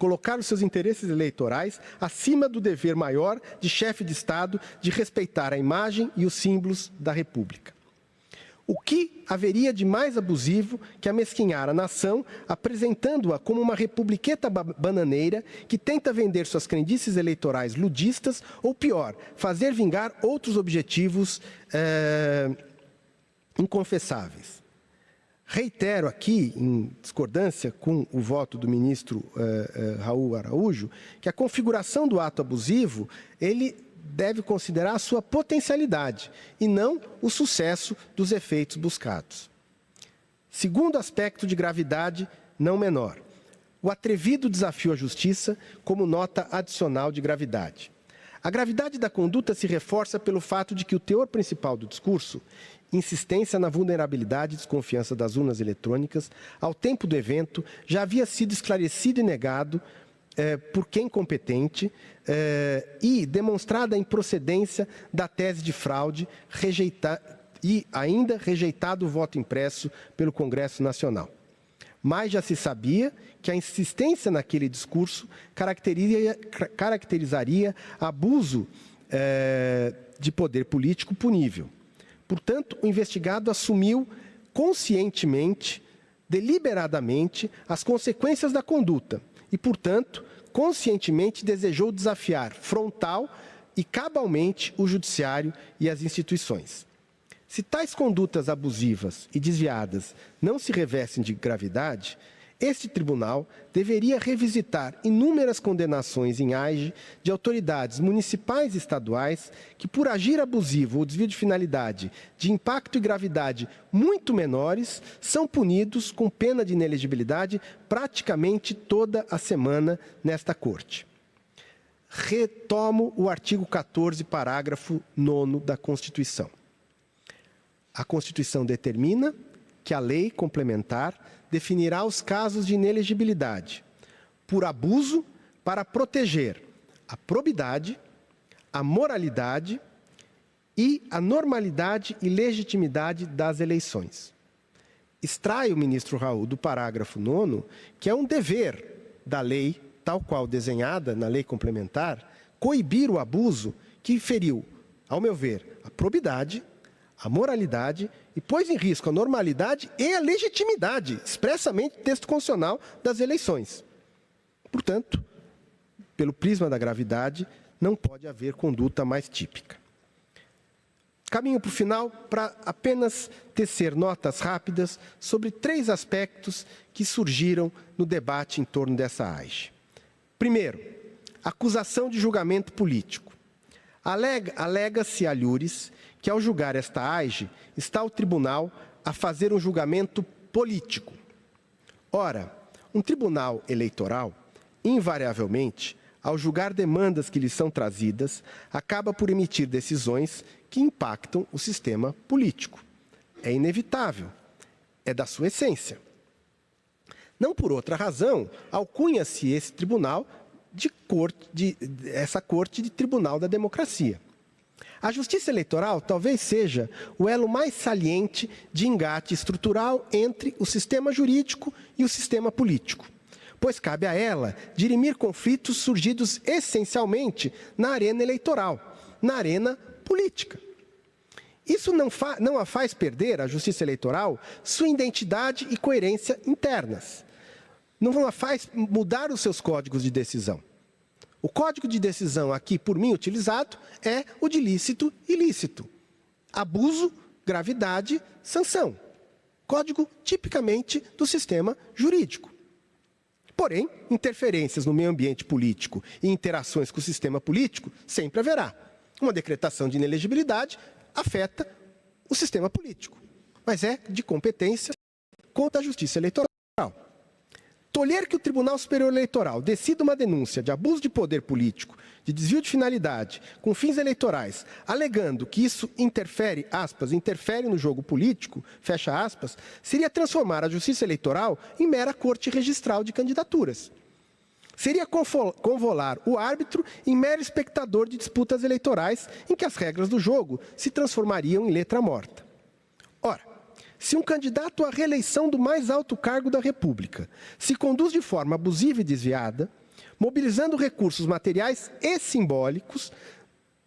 colocar os seus interesses eleitorais acima do dever maior de chefe de Estado de respeitar a imagem e os símbolos da República. O que haveria de mais abusivo que amesquinhar a nação, apresentando-a como uma republiqueta bananeira que tenta vender suas crendices eleitorais ludistas ou, pior, fazer vingar outros objetivos inconfessáveis. Reitero aqui, em discordância com o voto do ministro Raul Araújo, que a configuração do ato abusivo, ele deve considerar a sua potencialidade e não o sucesso dos efeitos buscados. Segundo aspecto de gravidade não menor, o atrevido desafio à justiça como nota adicional de gravidade. A gravidade da conduta se reforça pelo fato de que o teor principal do discurso, insistência na vulnerabilidade e desconfiança das urnas eletrônicas, ao tempo do evento, já havia sido esclarecido e negado por quem competente e demonstrada a improcedência da tese de fraude e ainda rejeitado o voto impresso pelo Congresso Nacional. Mas já se sabia que a insistência naquele discurso caracterizaria abuso de poder político punível. Portanto, o investigado assumiu conscientemente, deliberadamente, as consequências da conduta e, portanto, conscientemente desejou desafiar frontal e cabalmente o judiciário e as instituições. Se tais condutas abusivas e desviadas não se revestem de gravidade, este tribunal deveria revisitar inúmeras condenações em AIGE de autoridades municipais e estaduais que, por agir abusivo ou desvio de finalidade de impacto e gravidade muito menores, são punidos com pena de inelegibilidade praticamente toda a semana nesta Corte. Retomo o artigo 14, parágrafo 9º da Constituição. A Constituição determina que a lei complementar definirá os casos de inelegibilidade por abuso para proteger a probidade, a moralidade e a normalidade e legitimidade das eleições. Extrai o ministro Raul do parágrafo 9º que é um dever da lei, tal qual desenhada na lei complementar, coibir o abuso que feriu, ao meu ver, a probidade, a moralidade e pôs em risco a normalidade e a legitimidade, expressamente no texto constitucional das eleições. Portanto, pelo prisma da gravidade, não pode haver conduta mais típica. Caminho para o final para apenas tecer notas rápidas sobre 3 aspectos que surgiram no debate em torno dessa AIGE. Primeiro, acusação de julgamento político. Alega-se alhures que, ao julgar esta AIGE, está o tribunal a fazer um julgamento político. Ora, um tribunal eleitoral, invariavelmente, ao julgar demandas que lhe são trazidas, acaba por emitir decisões que impactam o sistema político. É inevitável, é da sua essência. Não por outra razão, alcunha-se esse tribunal essa corte de tribunal da democracia. A justiça eleitoral talvez seja o elo mais saliente de engate estrutural entre o sistema jurídico e o sistema político, pois cabe a ela dirimir conflitos surgidos essencialmente na arena eleitoral, na arena política. Isso não a faz perder, a justiça eleitoral, sua identidade e coerência internas. Não a faz mudar os seus códigos de decisão. O código de decisão aqui, por mim, utilizado, é o de lícito e ilícito. Abuso, gravidade, sanção. Código tipicamente do sistema jurídico. Porém, interferências no meio ambiente político e interações com o sistema político sempre haverá. Uma decretação de inelegibilidade afeta o sistema político, mas é de competência contra a justiça eleitoral. Tolher que o Tribunal Superior Eleitoral decida uma denúncia de abuso de poder político, de desvio de finalidade, com fins eleitorais, alegando que isso interfere, aspas, interfere no jogo político, fecha aspas, seria transformar a justiça eleitoral em mera corte registral de candidaturas. Seria convolar o árbitro em mero espectador de disputas eleitorais em que as regras do jogo se transformariam em letra morta. Ora, se um candidato à reeleição do mais alto cargo da República se conduz de forma abusiva e desviada, mobilizando recursos materiais e simbólicos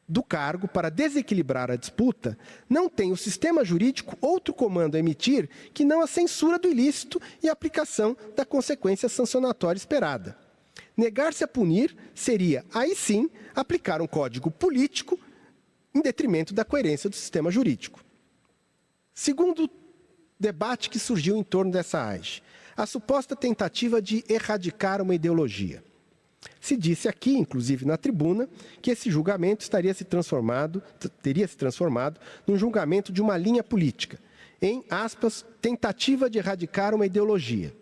do cargo para desequilibrar a disputa, não tem o sistema jurídico outro comando a emitir que não a censura do ilícito e a aplicação da consequência sancionatória esperada. Negar-se a punir seria, aí sim, aplicar um código político em detrimento da coerência do sistema jurídico. Segundo debate que surgiu em torno dessa AIGE, a suposta tentativa de erradicar uma ideologia. Se disse aqui, inclusive na tribuna, que esse julgamento teria se transformado num julgamento de uma linha política, em, aspas, tentativa de erradicar uma ideologia.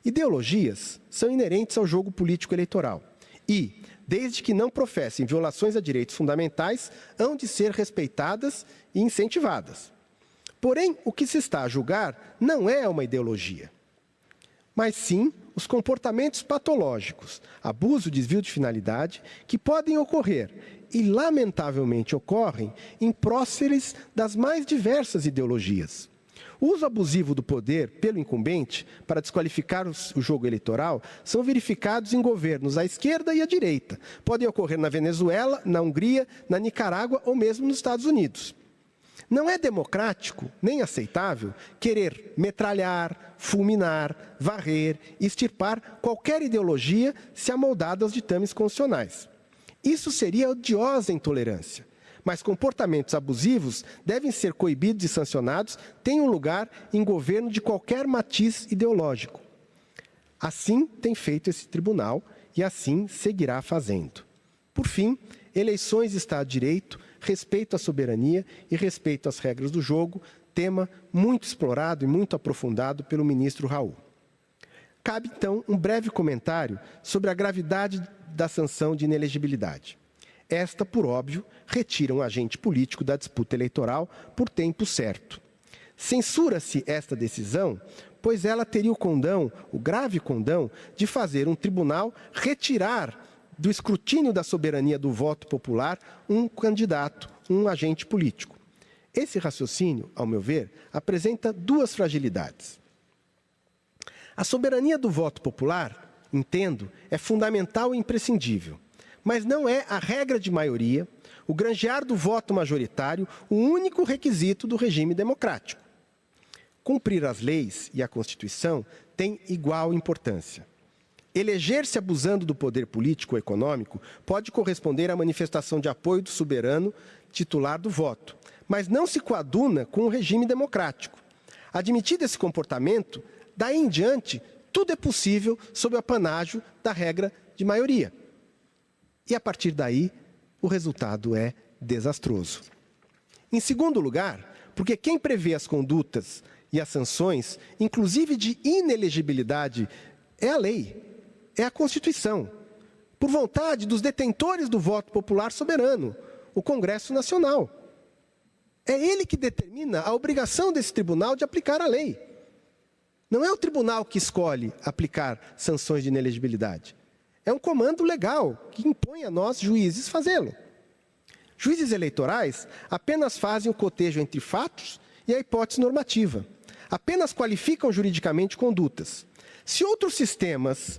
Ideologias são inerentes ao jogo político eleitoral e, desde que não professem violações a direitos fundamentais, hão de ser respeitadas e incentivadas. Porém, o que se está a julgar não é uma ideologia, mas sim os comportamentos patológicos, abuso e desvio de finalidade, que podem ocorrer e, lamentavelmente, ocorrem em próceres das mais diversas ideologias. O uso abusivo do poder pelo incumbente para desqualificar o jogo eleitoral são verificados em governos à esquerda e à direita. Podem ocorrer na Venezuela, na Hungria, na Nicarágua ou mesmo nos Estados Unidos. Não é democrático nem aceitável querer metralhar, fulminar, varrer, extirpar qualquer ideologia se amoldada aos ditames constitucionais. Isso seria odiosa intolerância, mas comportamentos abusivos devem ser coibidos e sancionados, têm um lugar em governo de qualquer matiz ideológico. Assim tem feito esse tribunal e assim seguirá fazendo. Por fim, eleições de Estado de Direito, respeito à soberania e respeito às regras do jogo, tema muito explorado e muito aprofundado pelo ministro Raul. Cabe, então, um breve comentário sobre a gravidade da sanção de inelegibilidade. Esta, por óbvio, retira um agente político da disputa eleitoral por tempo certo. Censura-se esta decisão, pois ela teria o grave condão, de fazer um tribunal retirar do escrutínio da soberania do voto popular um candidato, um agente político. Esse raciocínio, ao meu ver, apresenta duas fragilidades. A soberania do voto popular, entendo, é fundamental e imprescindível, mas não é a regra de maioria, o granjear do voto majoritário, o único requisito do regime democrático. Cumprir as leis e a Constituição tem igual importância. Eleger-se abusando do poder político ou econômico pode corresponder à manifestação de apoio do soberano titular do voto, mas não se coaduna com o regime democrático. Admitido esse comportamento, daí em diante, tudo é possível sob o apanágio da regra de maioria. E, a partir daí, o resultado é desastroso. Em segundo lugar, porque quem prevê as condutas e as sanções, inclusive de inelegibilidade, é a lei. É a Constituição, por vontade dos detentores do voto popular soberano, o Congresso Nacional. É ele que determina a obrigação desse tribunal de aplicar a lei. Não é o tribunal que escolhe aplicar sanções de inelegibilidade. É um comando legal que impõe a nós, juízes, fazê-lo. Juízes eleitorais apenas fazem o cotejo entre fatos e a hipótese normativa. Apenas qualificam juridicamente condutas. Se outros sistemas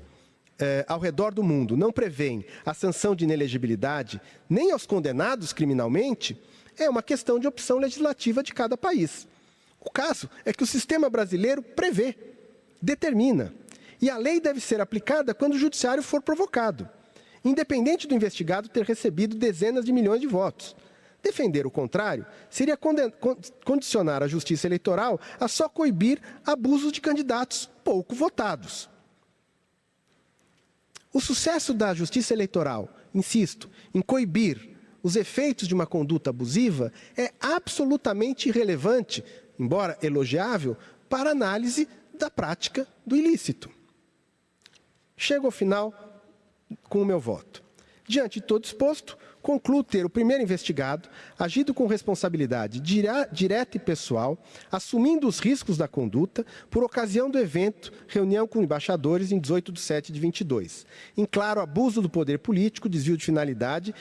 ao redor do mundo não prevêem a sanção de inelegibilidade nem aos condenados criminalmente, é uma questão de opção legislativa de cada país. O caso é que o sistema brasileiro prevê, determina, e a lei deve ser aplicada quando o judiciário for provocado, independente do investigado ter recebido dezenas de milhões de votos. Defender o contrário seria condicionar a justiça eleitoral a só coibir abusos de candidatos pouco votados. O sucesso da justiça eleitoral, insisto, em coibir os efeitos de uma conduta abusiva é absolutamente irrelevante, embora elogiável, para a análise da prática do ilícito. Chego ao final com o meu voto. Diante de todo exposto, concluo ter o primeiro investigado agido com responsabilidade direta e pessoal, assumindo os riscos da conduta, por ocasião do evento, reunião com embaixadores em 18/7/22. Em claro abuso do poder político, desvio de finalidade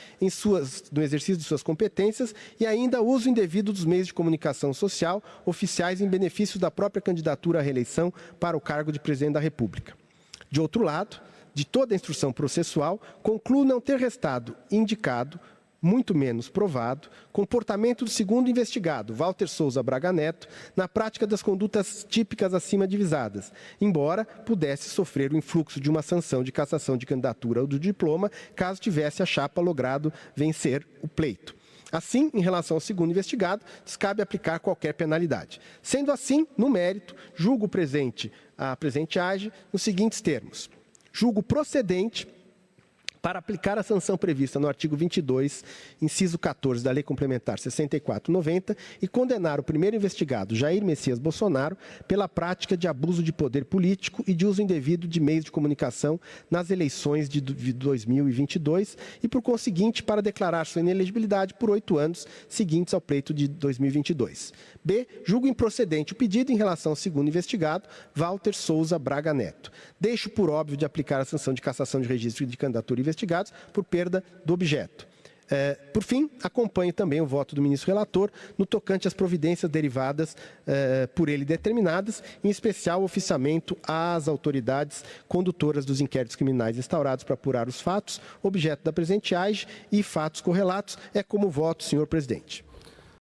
no exercício de suas competências e ainda uso indevido dos meios de comunicação social oficiais em benefício da própria candidatura à reeleição para o cargo de presidente da República. De outro lado, de toda a instrução processual, concluo não ter restado indicado, muito menos provado, comportamento do segundo investigado, Walter Souza Braga Neto, na prática das condutas típicas acima divisadas, embora pudesse sofrer o influxo de uma sanção de cassação de candidatura ou do diploma, caso tivesse a chapa logrado vencer o pleito. Assim, em relação ao segundo investigado, descabe aplicar qualquer penalidade. Sendo assim, no mérito, julgo a presente AGE nos seguintes termos. Julgo procedente para aplicar a sanção prevista no artigo 22, inciso 14 da Lei Complementar 64/90 e condenar o primeiro investigado, Jair Messias Bolsonaro, pela prática de abuso de poder político e de uso indevido de meios de comunicação nas eleições de 2022 e, por conseguinte, para declarar sua inelegibilidade por 8 anos seguintes ao pleito de 2022. B. Julgo improcedente o pedido em relação ao segundo investigado, Walter Souza Braga Neto. Deixo por óbvio de aplicar a sanção de cassação de registro de candidatura investigados por perda do objeto. Por fim, acompanho também o voto do ministro relator no tocante às providências derivadas por ele determinadas, em especial o oficiamento às autoridades condutoras dos inquéritos criminais instaurados para apurar os fatos, objeto da presente AGE e fatos correlatos. É como voto, senhor presidente.